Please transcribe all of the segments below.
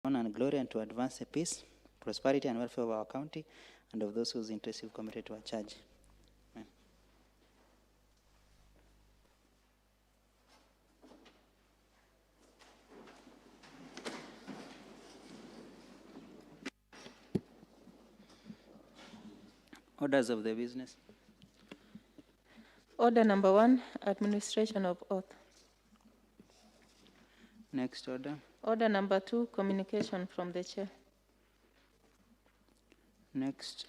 honor and glory, and to advance the peace, prosperity, and welfare of our county and of those whose interests we've committed to our charge. Amen. Orders of the business. Order number 1, administration of oath. Next order. Order number 2, communication from the chair. Next.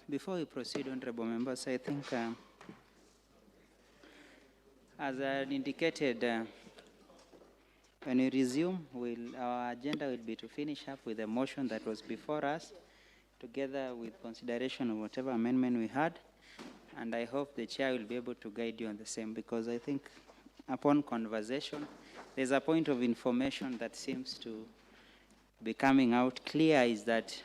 Before we proceed, honorable members, I think, as I had indicated, when we resume, our agenda will be to finish up with the motion that was before us, together with consideration of whatever amendment we had, and I hope the chair will be able to guide you on the same, because I think upon conversation, there's a point of information that seems to be coming out clear, is that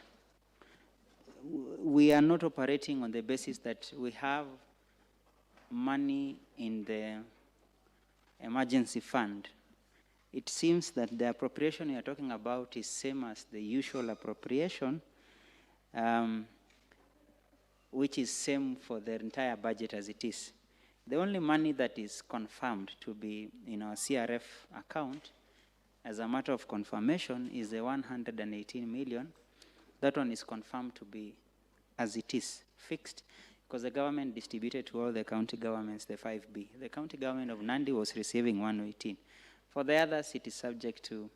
we are not operating on the basis that we have money in the emergency fund. It seems that the appropriation we are talking about is same as the usual appropriation, which is same for the entire budget as it is. The only money that is confirmed to be in our CRF account as a matter of confirmation is the 118 million. That one is confirmed to be as it is, fixed, because the government distributed to all the county governments the 5B. The county government of Nandi was receiving 118. For the others, it is subject to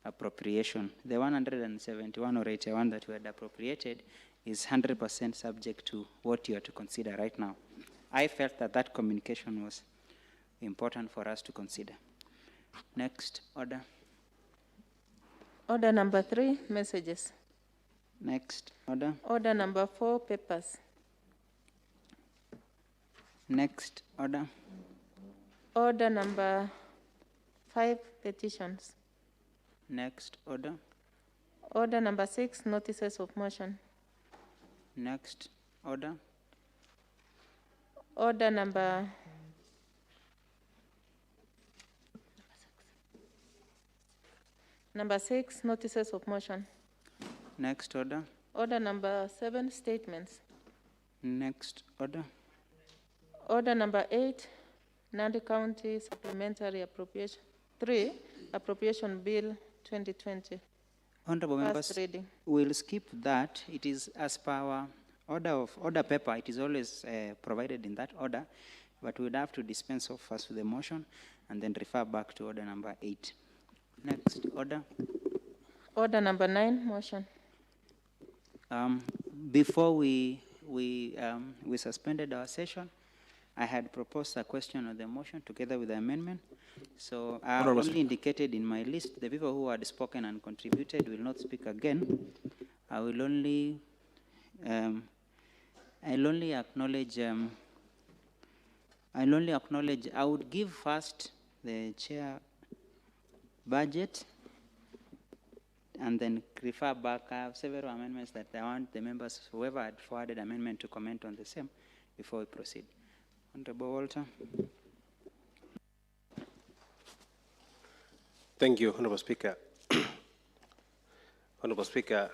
appropriation. The 171 or 81 that we had appropriated is 100% subject to what you are to consider right now. I felt that that communication was important for us to consider. Next order. Order number 3, messages. Next order. Order number 4, papers. Next order. Order number 5, petitions. Next order. Order number 6, notices of motion. Next order. Order number 6, notices of motion. Next order. Order number 7, statements. Next order. Order number 8, Nandi County Supplementary Appropriation 3, Appropriation Bill 2020. Honorable members, First reading. we'll skip that. It is as per our order paper. It is always provided in that order, but we'd have to dispense of first with the motion and then refer back to order number 8. Next order. Order number 9, motion. Before we suspended our session, I had proposed a question on the motion together with the amendment. So I only indicated in my list the people who had spoken and contributed will not speak again. I will only acknowledge. I would give first the chair budget, and then refer back. I have several amendments that I want the members, whoever had forwarded amendment, to comment on the same before we proceed. Honorable Walter. Thank you, Honorable Speaker. Honorable Speaker,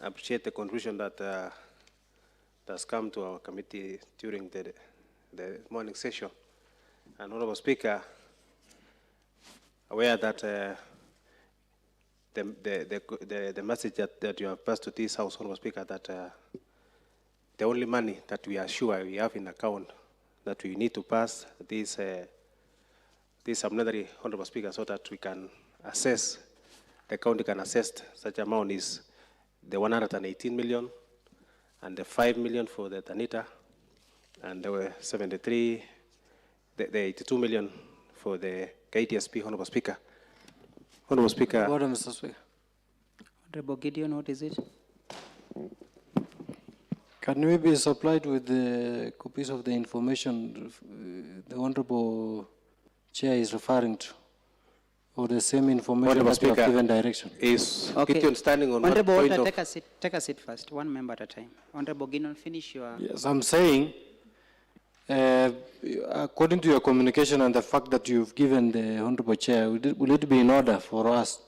I appreciate the contribution that has come to our committee during the morning session. And Honorable Speaker, aware that the message that you have passed to this House, Honorable Speaker, that the only money that we are sure we have in account that we need to pass this supplementary, Honorable Speaker, so that we can assess, the county can assess such amount is the 118 million and the 5 million for the Tanita, and there were 73, the 82 million for the KTSP, Honorable Speaker. Honorable Speaker. Order, Mr. Speaker. Honorable Gideon, what is it? Can we be supplied with the copies of the information the Honorable Chair is referring to, or the same information Honorable that you have Speaker, given direction? Is Okay. Gideon standing on Honorable what point Walter, of... take a seat first, one member at a time. Honorable Gideon, finish your... Yes, I'm saying, according to your communication and the fact that you've given the Honorable Chair, will it be in order for us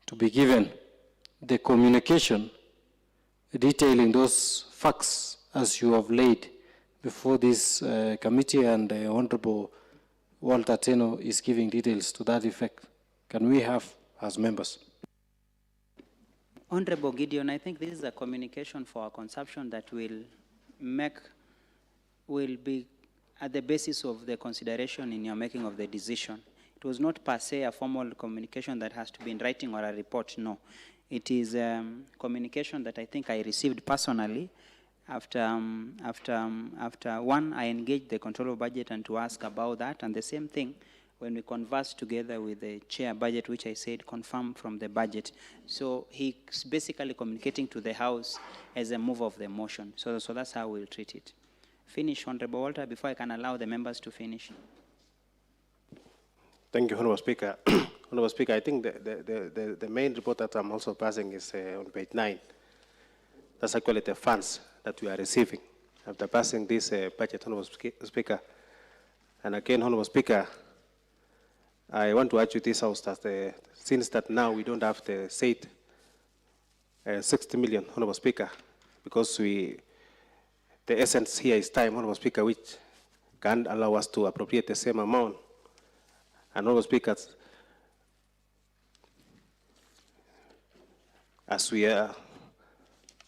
to be given the communication detailing those facts as you have laid before this committee, and Honorable Walter Teno is giving details to that effect. Can we have as members? Honorable Gideon, I think this is a communication for our consumption that will be at the basis of the consideration in your making of the decision. It was not per se a formal communication that has to be in writing or a report, no. It is communication that I think I received personally after one, I engaged the control of budget and to ask about that, and the same thing when we conversed together with the chair budget, which I said confirm from the budget. So he's basically communicating to the House as a move of the motion. So that's how we'll treat it. Finish, Honorable Walter, before I can allow the members to finish. Thank you, Honorable Speaker. Honorable Speaker, I think the main report that I'm also passing is on page 9. That's actually the funds that we are receiving after passing this budget, Honorable Speaker. And again, Honorable Speaker, I want to urge you this House that since that now we don't have the said 60 million, Honorable Speaker, because the essence here is time, Honorable Speaker, which can allow us to appropriate the same amount. And Honorable Speaker, as we are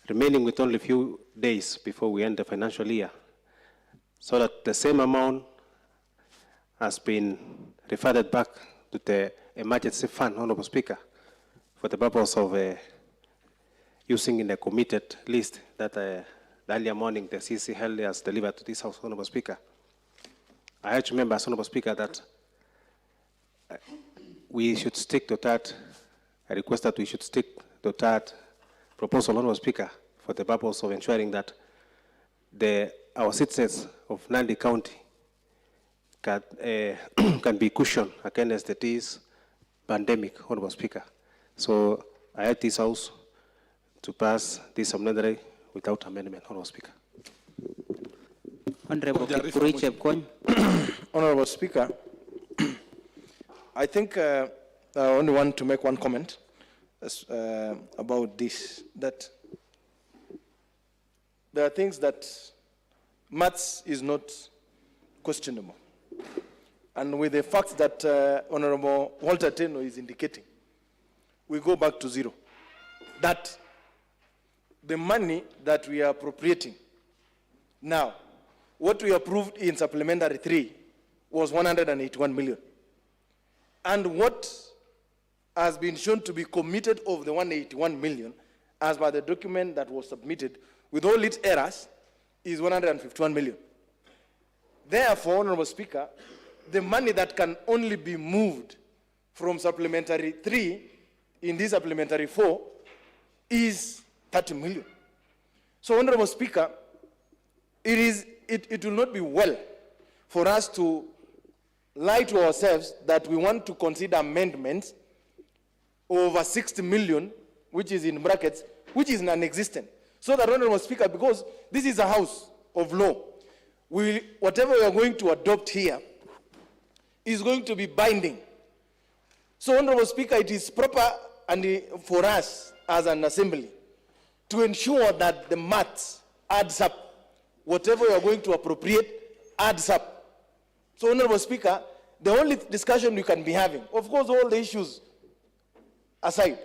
remaining with only a few days before we end the financial year, so that the same amount has been referred back to the emergency fund, Honorable Speaker, for the purpose of using in the committed list that the earlier morning the CC held has delivered to this House, Honorable Speaker. I urge members, Honorable Speaker, that we should stick to that. I request that we should stick to that proposal, Honorable Speaker, for the purpose of ensuring that our citizens of Nandi County can be cushioned against this pandemic, Honorable Speaker. So I urge this House to pass this supplementary without amendment, Honorable Speaker. Honorable Kipkurui. Honorable Speaker, I think I only want to make one comment about this, that there are things that maths is not questionable. And with the fact that Honorable Walter Teno is indicating, we go back to zero. That the money that we are appropriating now, what we approved in Supplementary 3 was 181 million. And what has been shown to be committed of the 181 million, as per the document that was submitted, with all its errors, is 151 million. Therefore, Honorable Speaker, the money that can only be moved from Supplementary 3 in this Supplementary 4 is 30 million. So, Honorable Speaker, it will not be well for us to lie to ourselves that we want to consider amendments over 60 million, which is in brackets, which is non-existent. So that, Honorable Speaker, because this is a house of law, whatever we are going to adopt here is going to be binding. So, Honorable Speaker, it is proper and for us as an assembly to ensure that the maths adds up. Whatever we are going to appropriate adds up. So, Honorable Speaker, the only discussion we can be having, of course, all the issues aside,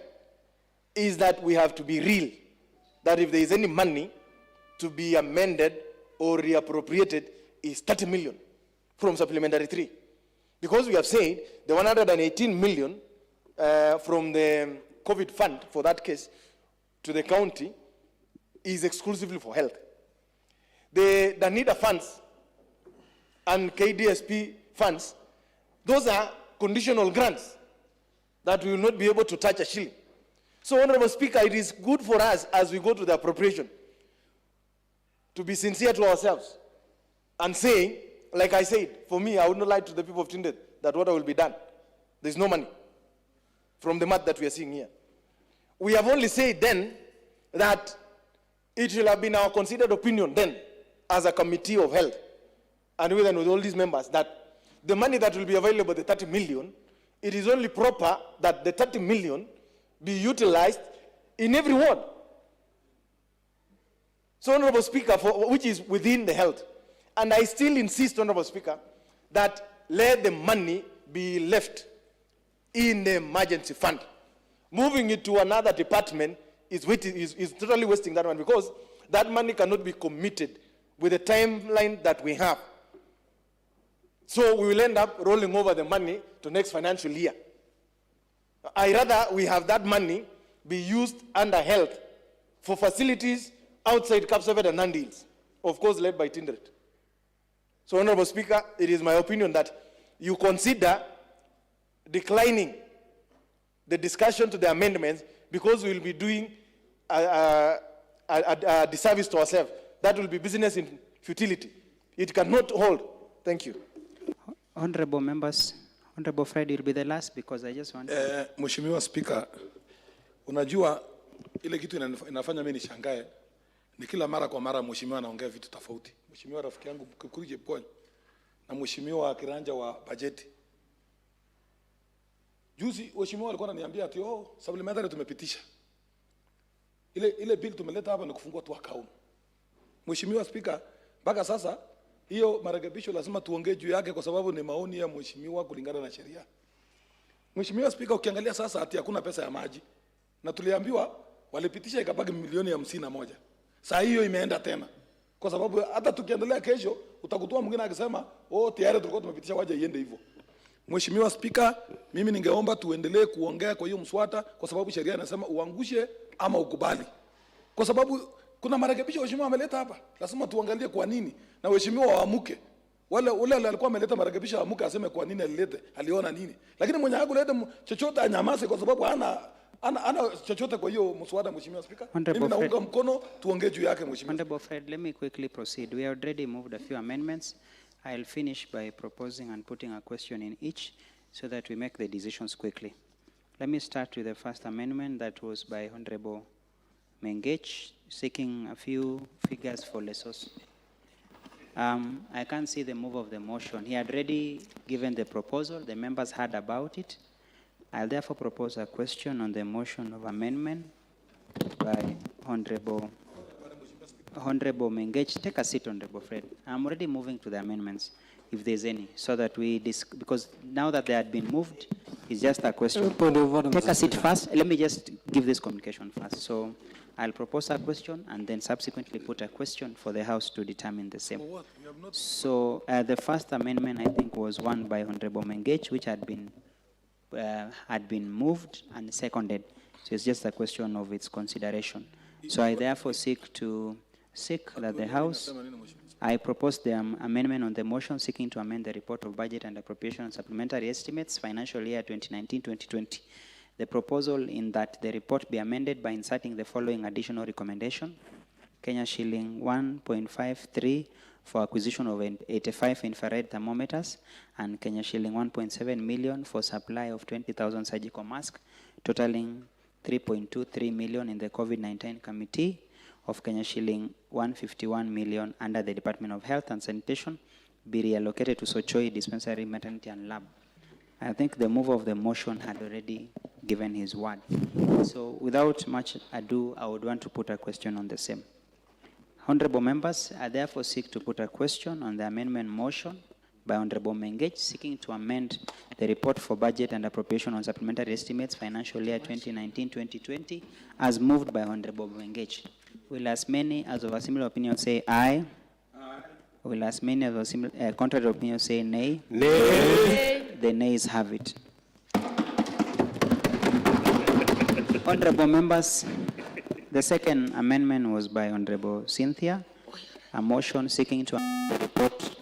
is that we have to be real. That if there is any money to be amended or reappropriated, is 30 million from Supplementary 3. Because we have said the 118 million from the COVID fund, for that case, to the county, is exclusively for health. The NIDA funds and KDSP funds, those are conditional grants that we will not be able to touch a shilling. So, Honorable Speaker, it is good for us as we go to the appropriation to be sincere to ourselves and saying, like I said, for me, I would not lie to the people of Trinidad that water will be done. There's no money from the math that we are seeing here. We have only said then that it will have been our considered opinion then as a committee of health and with all these members that the money that will be available, the 30 million, it is only proper that the 30 million be utilized in every ward. So, Honorable Speaker, which is within the health. And I still insist, Honorable Speaker, that let the money be left in the emergency fund. Moving it to another department is totally wasting that one, because that money cannot be committed with the timeline that we have. So we will end up rolling over the money to next financial year. I rather we have that money be used under health for facilities outside Kapsabet and Nandi, of course led by Tinderet. So, Honorable Speaker, it is my opinion that you consider declining the discussion to the amendments, because we will be doing a disservice to ourselves. That will be business in futility. It cannot hold. Thank you. Honorable members, Honorable Fred, you'll be the last, because I just want Mheshimiwa Speaker, unajua ile kitu inafanya mimi nishangae ni kila mara kwa mara mheshimiwa anaongea vitu tofauti. Mheshimiwa rafiki yangu Kurije Pony na mheshimiwa Kiranja wa bajeti. Juzi mheshimiwa alikuwa ananiambia ati supplementary tumepitisha. Ile bill tumeleta hapa ni kufungua tu account. Mheshimiwa Speaker, mpaka sasa hiyo marekebisho lazima tuongee juu yake, kwa sababu ni maoni ya mheshimiwa kulingana na sheria. Mheshimiwa Speaker, ukiangalia sasa ati hakuna pesa ya maji, na tuliambiwa walipitisha ikabaki milioni 51. Saa hiyo imeenda tena, kwa sababu hata tukiendelea kesho utakutoa mwingine akisema tayari tulikuwa tumepitisha, waje iende hivyo. Mheshimiwa Speaker, mimi ningeomba tuendelee kuongea kwa hiyo mswada, kwa sababu sheria inasema uangushe ama ukubali. Kwa sababu kuna marekebisho mheshimiwa ameleta hapa, lazima tuangalie kwa nini, na mheshimiwa waamuke. Ule alikuwa ameleta marekebisho waamuke, aseme kwa nini alilete, aliona nini. Lakini mwenye hakuleta chochote anyamaze, kwa sababu ana chochote kwa hiyo mswada. Mheshimiwa Speaker, mimi naunga mkono tuongee juu yake mheshimiwa. Honorable Fred, let me quickly proceed. We already moved a few amendments. I'll finish by proposing and putting a question in each so that we make the decisions quickly. Let me start with the first amendment that was by Honorable Mengech, seeking a few figures for Lesos. I can't see the move of the motion. He had already given the proposal. The members heard about it. I'll therefore propose a question on the motion of amendment by Honorable Mengech. Take a seat, Honorable Fred. I'm already moving to the amendments, if there's any, so that we because now that they had been moved, it's just a question. Take a seat first. Let me just give this communication first. So I'll propose a question and then subsequently put a question for the House to determine the same. So the first amendment, I think, was one by Honorable Mengech, which had been moved and seconded. So it's just a question of its consideration. So I therefore seek that the House, I propose the amendment on the motion seeking to amend the report of budget and appropriation and supplementary estimates financial year 2019-2020. The proposal in that the report be amended by inserting the following additional recommendation: Kenya shilling 1.53 for acquisition of 85 infrared thermometers, and Kenya shilling 1.7 million for supply of 20,000 surgical masks, totaling 3.23 million in the COVID-19 committee, of Kenya shilling 151 million under the Department of Health and Sanitation, be reallocated to Sochoi Dispensary, Maternity and Lab. I think the mover of the motion had already given his word. So without much ado, I would want to put a question on the same. Honorable members, I therefore seek to put a question on the amendment motion by Honorable Mengech, seeking to amend the report for budget and appropriation on supplementary estimates financial year 2019-2020 as moved by Honorable Mengech. Will as many as of a similar opinion say aye? Aye. Will as many as of a similar contrary opinion say nay? Nay. The nays have it. Honorable members, the second amendment was by Honorable Cynthia, a motion seeking to amend the report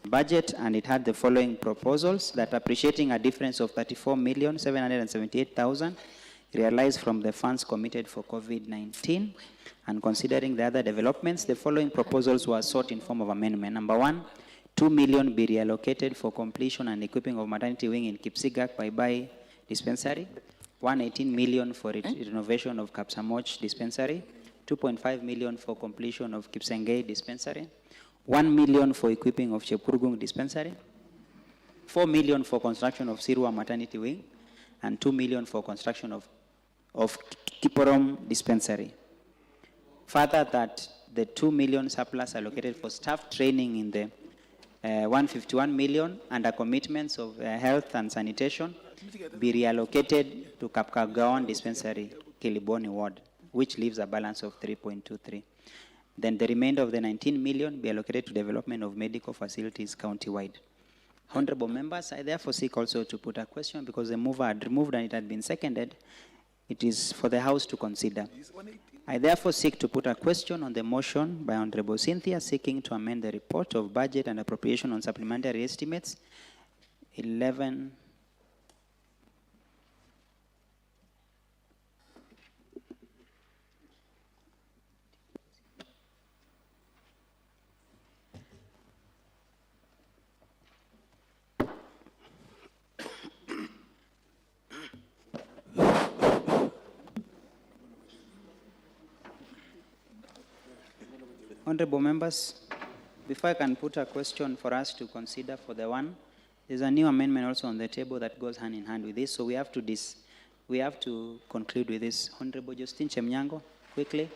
budget, and it had the following proposals: that appreciating a difference of 34,778,000 realized from the funds committed for COVID-19, and considering the other developments, the following proposals were sought in form of amendment. Number 1, 2 million be reallocated for completion and equipping of maternity wing in Kipsigak Bye Dispensary, 118 million for renovation of Kapsamoch Dispensary, 2.5 million for completion of Kipsengei Dispensary, 1 million for equipping of Chepkurgung Dispensary, 4 million for construction of Sirua Maternity Wing, and 2 million for construction of of Kiporom Dispensary. Further, that the 2 million surplus allocated for staff training in the 151 million under commitments of health and sanitation be reallocated to Kapkagaon Dispensary, Kiliboni Ward, which leaves a balance of 3.23. Then the remainder of the 19 million be allocated to development of medical facilities countywide. Honorable members, I therefore seek also to put a question because the mover had removed and it had been seconded. It is for the House to consider. I therefore seek to put a question on the motion by Honorable Cynthia seeking to amend the report of budget and appropriation on supplementary estimates 11. Honorable members, before I can put a question for us to consider for the one, there's a new amendment also on the table that goes hand in hand with this, so we have to conclude with this. Honorable Justin Chemnyango, quickly.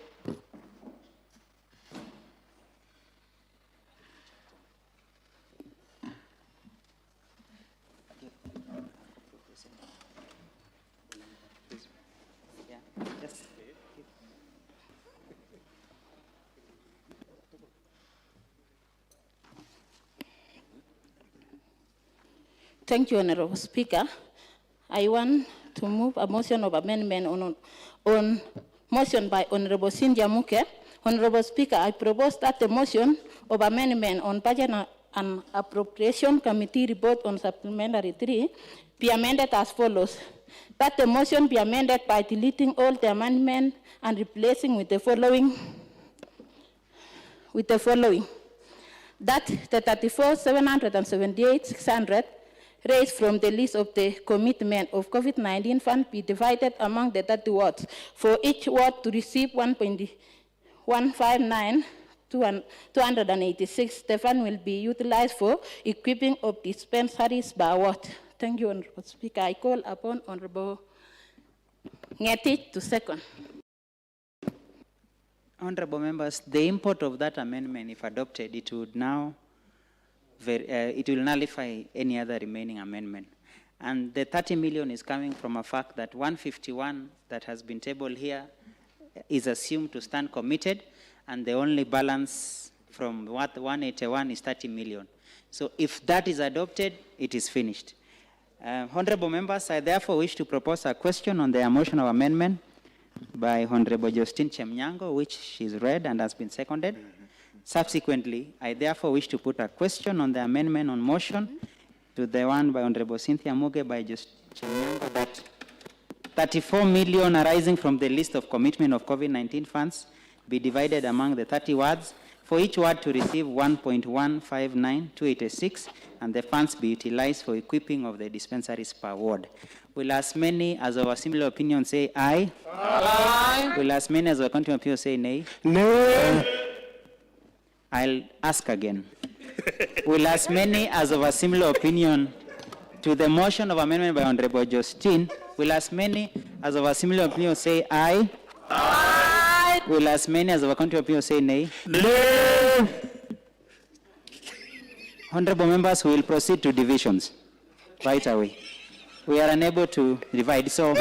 Thank you, Honorable Speaker. I want to move a motion of amendment on motion by Honorable Cynthia Muke. Honorable Speaker, I propose that the motion of amendment on Budget and Appropriation Committee report on Supplementary 3 be amended as follows. That the motion be amended by deleting all the amendment and replacing with the following. That the 34,778,600 raised from the list of the commitment of COVID-19 fund be divided among the 30 wards. For each ward to receive 1.159,286, the fund will be utilized for equipping of dispensaries by ward. Thank you, Honorable Speaker. I call upon Honorable Ngetich to second. Honorable members, the import of that amendment, if adopted, it would now it will nullify any other remaining amendment. And the 30 million is coming from a fact that 151 that has been tabled here is assumed to stand committed, and the only balance from what 181 is 30 million. So if that is adopted, it is finished. Honorable members, I therefore wish to propose a question on the motion of amendment by Honorable Justin Chemnyango, which is read and has been seconded. Subsequently, I therefore wish to put a question on the amendment on motion to the one by Honorable Cynthia Muge by Justin Chemnyango that 34 million arising from the list of commitment of COVID-19 funds be divided among the 30 wards, for each ward to receive 1.159,286, and the funds be utilized for equipping of the dispensaries per ward. Will as many as of a similar opinion say aye? Aye. Will as many as of a contrary opinion say nay? No. I'll ask again. Will as many as of a similar opinion to the motion of amendment by Honorable Justin, will as many as of a similar opinion say aye? Aye. Will as many as of a contrary opinion say nay? No. Honorable members, we will proceed to divisions right away. We are unable to divide, so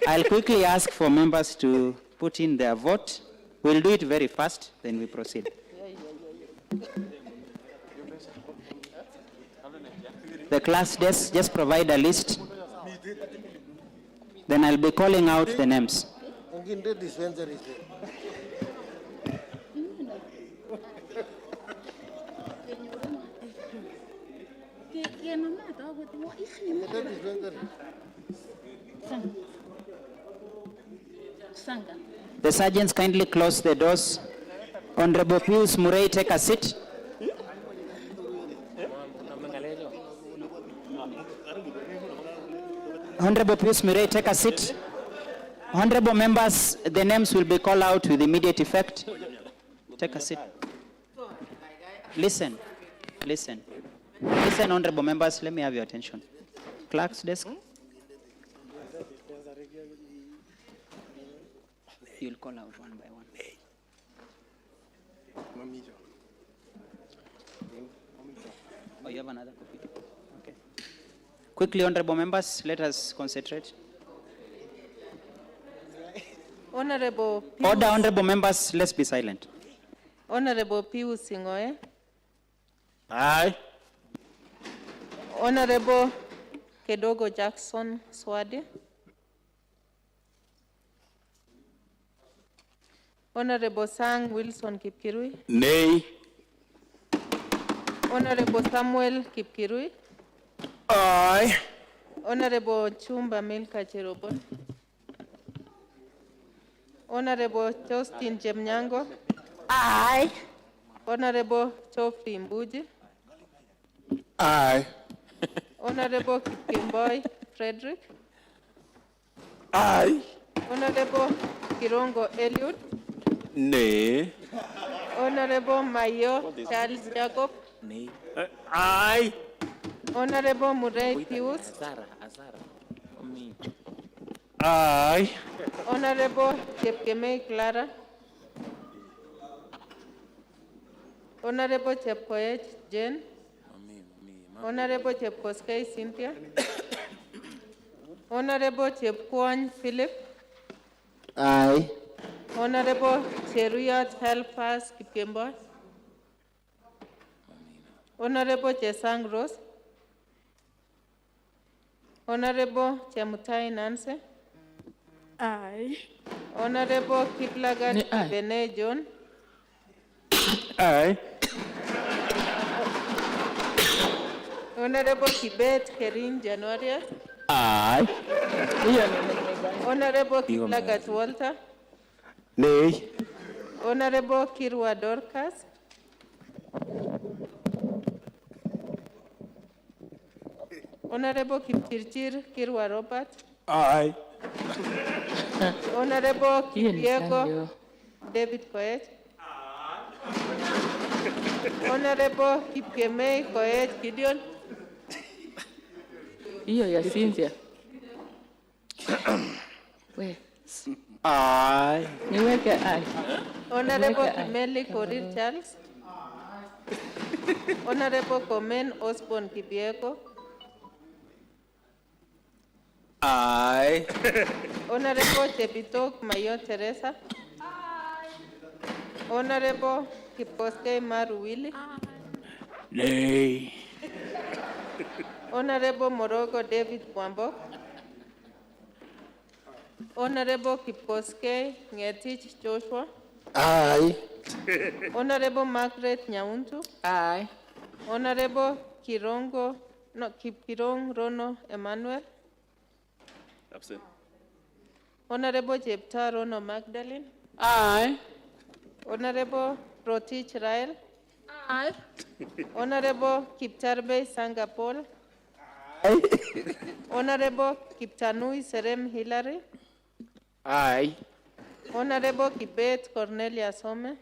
I'll quickly ask for members to put in their vote. We'll do it very fast, then we proceed. The class desk, just provide a list. Then I'll be calling out the names. The sergeants kindly close the doors. Honorable Pius Murray, take a seat. Honorable Pius Murray, take a seat. Honorable members, the names will be called out with immediate effect. Take a seat. Listen, listen. Listen, honorable members, let me have your attention. Clerk's desk. you'll call out one by one. Oh, you have another copy? Okay. Quickly, honorable members, let us concentrate. Honorable Order, honorable members, let's be silent. Honorable Pius Singoe. Aye. Honorable Kedogo Jackson Swadi. Honorable Sang Wilson Kipkirui. Nay. Honorable Samuel Kipkirui. Aye. Honorable Chumba Milka Cherobon. Honorable Justin Jemnyango. Aye. Honorable Geoffrey Mbuji. Aye. Honorable Kipkemboy Frederick. Aye. Honorable Kirongo Eliud. Nay. Honorable Mayo Charles Jacob. Aye. Honorable Murray Pius. Aye. Honorable Chepkemei Clara. Honorable Chepkoech Jane. Honorable Chepkoskei Cynthia. Honorable Chepkwony Philip. Aye. Honorable Cheruyot Helfas Kipkemboy. Honorable Chesang Rose. Honorable Chemutai Nancy. Aye. Honorable Kiplagat Aye. Bene John. Aye. Honorable Kibet Kerin January. Aye. Honorable Kiplagat Walter. Nay. Honorable Kirwa Dorcas. Honorable Kipchirchir Kirwa Robert. Aye. Honorable Hiyo ni Kipiego sanyo. David Koech. Honorable Kipkemei Koech Gideon. Hiyo ya Cynthia. We, Aye. niweke aye. Honorable Weka aye. Kimeli Korir Charles. Honorable Komen Osborne Kipiego. Aye. Honorable Chepitok Mayo Teresa. Honorable Kipkoskei Maru Willie. Nay. Honorable Morogo David Wambok. Honorable Kipkoskei Ngetich Joshua. Aye. Honorable Margaret Nyauntu. Aye. Honorable Kipkirong Rono Emmanuel. Absent. Honorable Jepta Rono Magdalene. Aye. Honorable Rotich Rael. Aye. Honorable Kipcharbei Sangapol. Aye. Honorable Kiptanui Serem Hillary. Aye. Honorable Kibet Cornelia Some.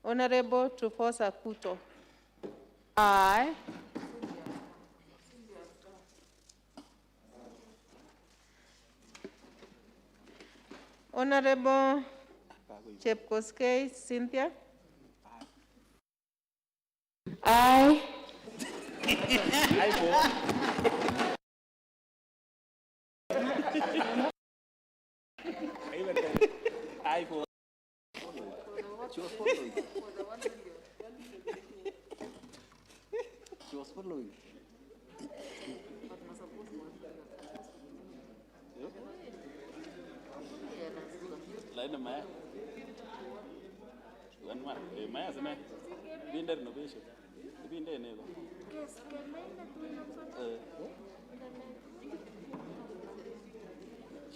Honorable Tufosa Kuto. Aye. Honorable Chepkoskei Cynthia. Aye.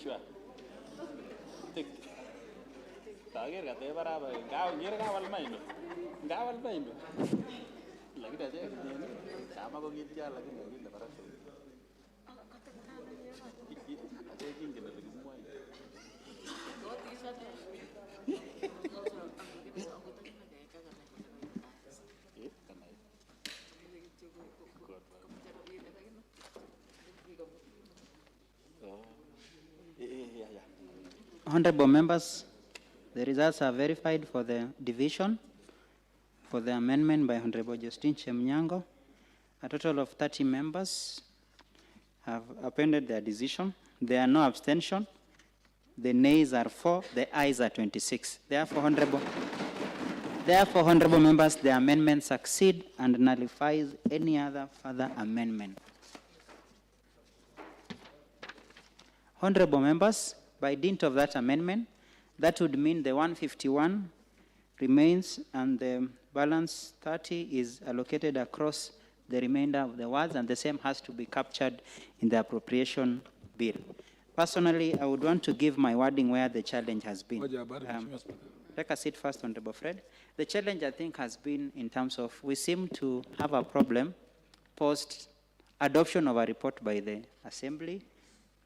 Sure. Tager kate barabar gaw nyer gawal maindo. Gawal maindo. Lagi dah je. Sama kau gitu je lagi lagi lepas tu. Ada yang kena lagi semua. Honorable members, the results are verified for the division for the amendment by Honorable Justine Chemnyango. A total of 30 members have appended their decision. There are no abstention. The nays are 4, the ayes are 26. Therefore, honorable members, the amendment succeeds and nullifies any other further amendment. Honorable members, by dint of that amendment, that would mean the 151 remains and the balance 30 is allocated across the remainder of the wards, and the same has to be captured in the appropriation bill. Personally, I would want to give my wording where the challenge has been. Take a seat first, Honorable Fred. The challenge, I think, has been in terms of we seem to have a problem post-adoption of a report by the Assembly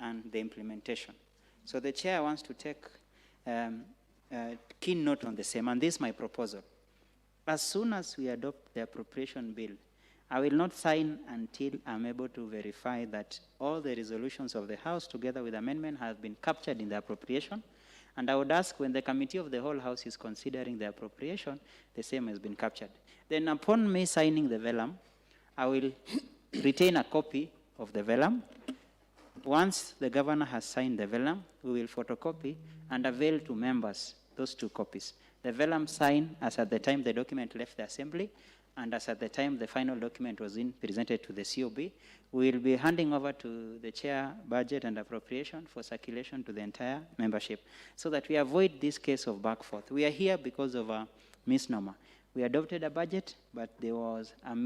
and the implementation. So the Chair wants to take keen note on the same, and this is my proposal. As soon as we adopt the appropriation bill, I will not sign until I'm able to verify that all the resolutions of the House, together with amendment, have been captured in the appropriation. And I would ask, when the Committee of the whole House is considering the appropriation, the same has been captured. Then upon me signing the vellum, I will retain a copy of the vellum. Once the Governor has signed the vellum, we will photocopy and avail to members those 2 copies. The vellum signed as at the time the document left the Assembly, and as at the time the final document was presented to the COB, we will be handing over to the Chair, Budget and Appropriation for circulation to the entire membership, so that we avoid this case of back forth. We are here because of a misnomer. We adopted a budget, but there was a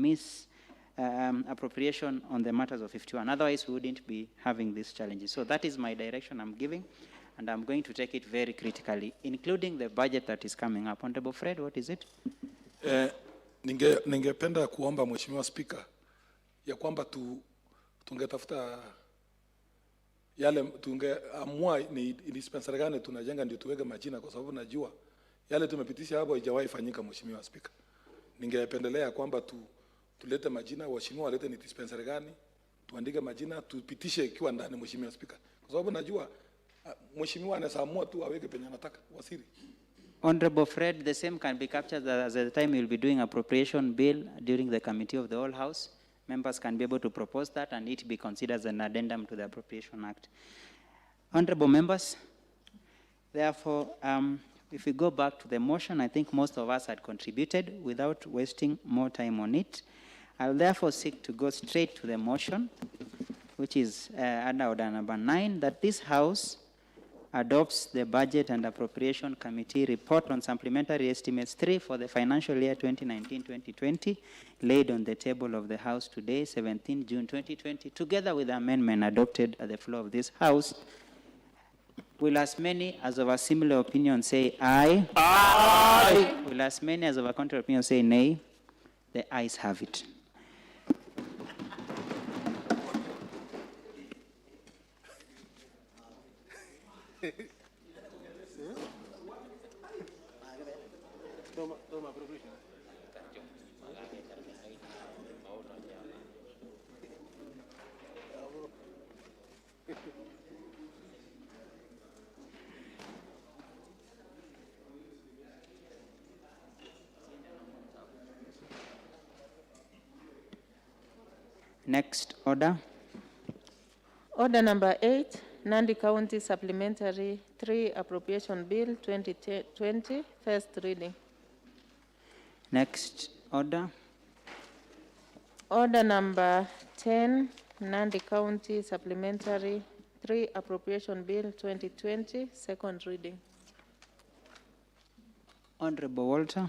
appropriation on the matters of 51. Otherwise, we wouldn't be having these challenges. So that is my direction I'm giving, and I'm going to take it very critically, including the budget that is coming up. Honorable Fred, what is it? Ningependa kuomba Mheshimiwa Spika ya kwamba tungetafuta yale, tungeamua ni dispensary gani tunajenga ndio tuweke majina, kwa sababu najua yale tumepitisha hapo haijawahi fanyika. Mheshimiwa Spika, ningependelea kwamba tulete majina, waheshimiwa walete ni dispensary gani, tuandike majina, tupitishe ikiwa ndani. Mheshimiwa Spika, kwa sababu najua mheshimiwa anasamua tu aweke penye anataka wasiri. Honorable Fred, the same can be captured at the time you'll be doing appropriation bill during the Committee of the whole House. Members can be able to propose that and it be considered as an addendum to the Appropriation Act. Honorable members, therefore, if we go back to the motion, I think most of us had contributed without wasting more time on it. I'll therefore seek to go straight to the motion, which is under order number 9, that this House adopts the Budget and Appropriation Committee report on Supplementary Estimates 3 for the financial year 2019-2020, laid on the table of the House today, 17 June 2020, together with the amendment adopted at the floor of this House. Will as many as of a similar opinion say aye? Aye. Will as many as of a contrary opinion say nay? The ayes have it. Next order. Order number 8, Nandi County Supplementary 3 Appropriation Bill 2020, first reading. Next order. Order number 10, Nandi County Supplementary 3 Appropriation Bill 2020, second reading. Honorable Walter.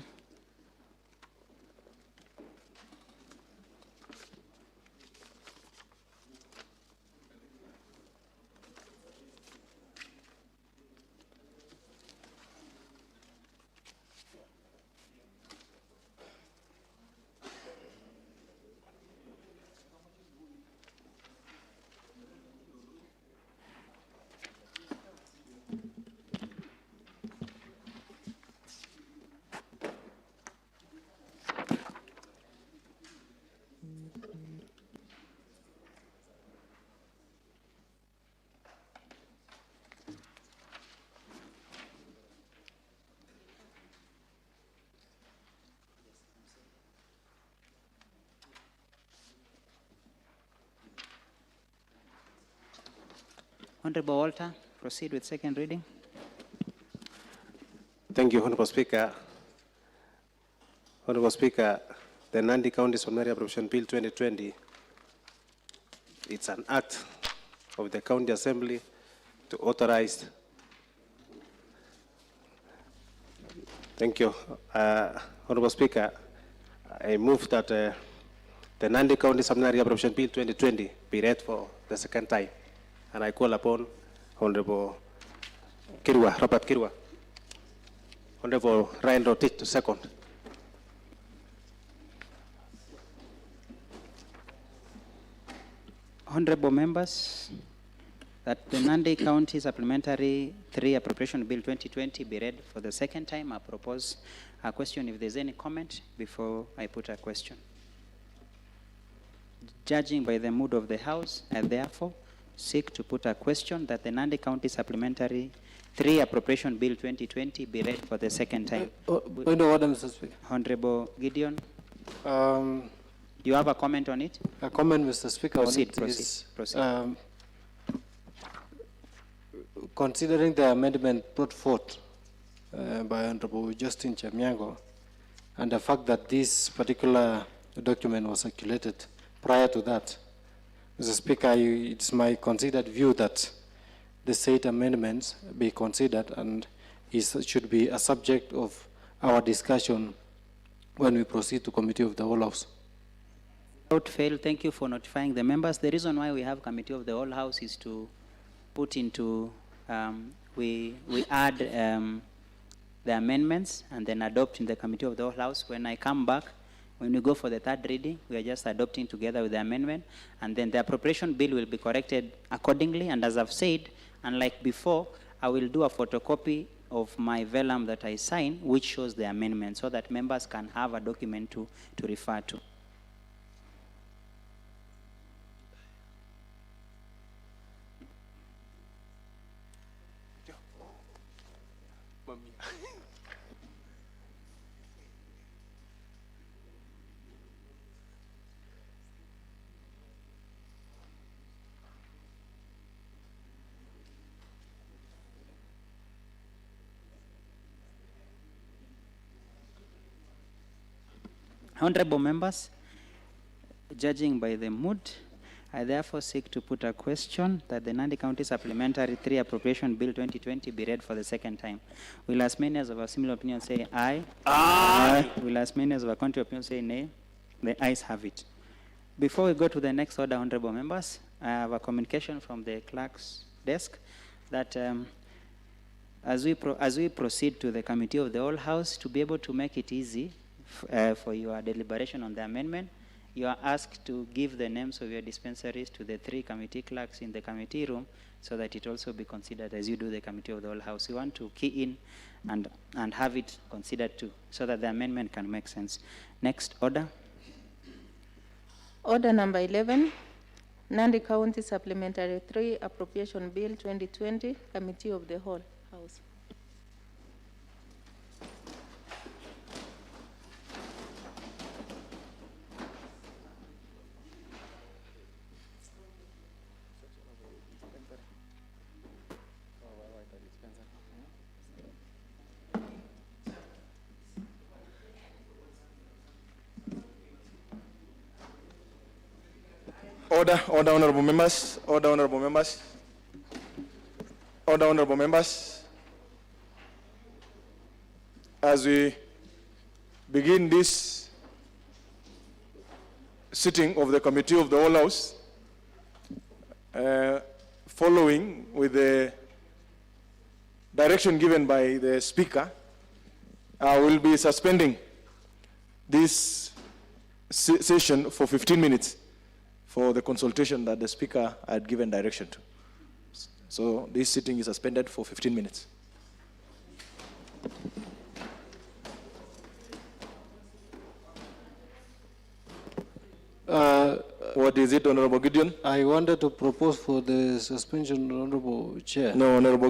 Honorable Walter, proceed with second reading. Thank you, Honorable Speaker. Honorable Speaker, the Nandi County Supplementary Appropriation Bill 2020, it's an act of the County Assembly to authorize. Thank you. Honorable Speaker, I move that the Nandi County Supplementary Appropriation Bill 2020 be read for the second time. And I call upon Honorable Kirwa, Robert Kirwa, Honorable Ryan Rotich to second. Honorable members, that the Nandi County Supplementary 3 Appropriation Bill 2020 be read for the second time. I propose a question if there's any comment before I put a question. Judging by the mood of the House, I therefore seek to put a question that the Nandi County Supplementary 3 Appropriation Bill 2020 be read for the second time. Point of order, Mr. Speaker. Honorable Gideon, you have a comment on it? A comment, Mr. Speaker. Proceed, on it is, proceed. Considering the amendment brought forth by Honorable Justin Chamyango, and the fact that this particular document was circulated prior to that, Mr. Speaker, it's my considered view that the said amendments be considered and should be a subject of our discussion when we proceed to Committee of the Whole House. Without fail, thank you for notifying the members. The reason why we have Committee of the Whole House is to put into, we add the amendments and then adopt in the Committee of the Whole House. When I come back, when we go for the third reading, we are just adopting together with the amendment, and then the appropriation bill will be corrected accordingly. And as I've said, unlike before, I will do a photocopy of my vellum that I sign, which shows the amendment, so that members can have a document to refer to. Honorable members, judging by the mood, I therefore seek to put a question that the Nandi County Supplementary 3 Appropriation Bill 2020 be read for the second time. Will as many as of a similar opinion say aye? Aye. Will as many as of a contrary opinion say nay? The ayes have it. Before we go to the next order, honorable members, I have a communication from the clerk's desk that as we proceed to the Committee of the Whole House, to be able to make it easy for your deliberation on the amendment, you are asked to give the names of your dispensaries to the 3 committee clerks in the committee room, so that it also be considered as you do the Committee of the Whole House. You want to key in and have it considered too, so that the amendment can make sense. Next order. Order number 11, Nandi County Supplementary 3 Appropriation Bill 2020, Committee of the Whole House. Order, honorable members. Order, honorable members. Order, honorable members. As we begin this sitting of the Committee of the Whole House, following with the direction given by the Speaker, I will be suspending this session for 15 minutes. For the consultation that the Speaker had given direction to. So this sitting is suspended for 15 minutes. What is it, Honorable Gideon? I wanted to propose for the suspension, Honorable Chair. No, Honorable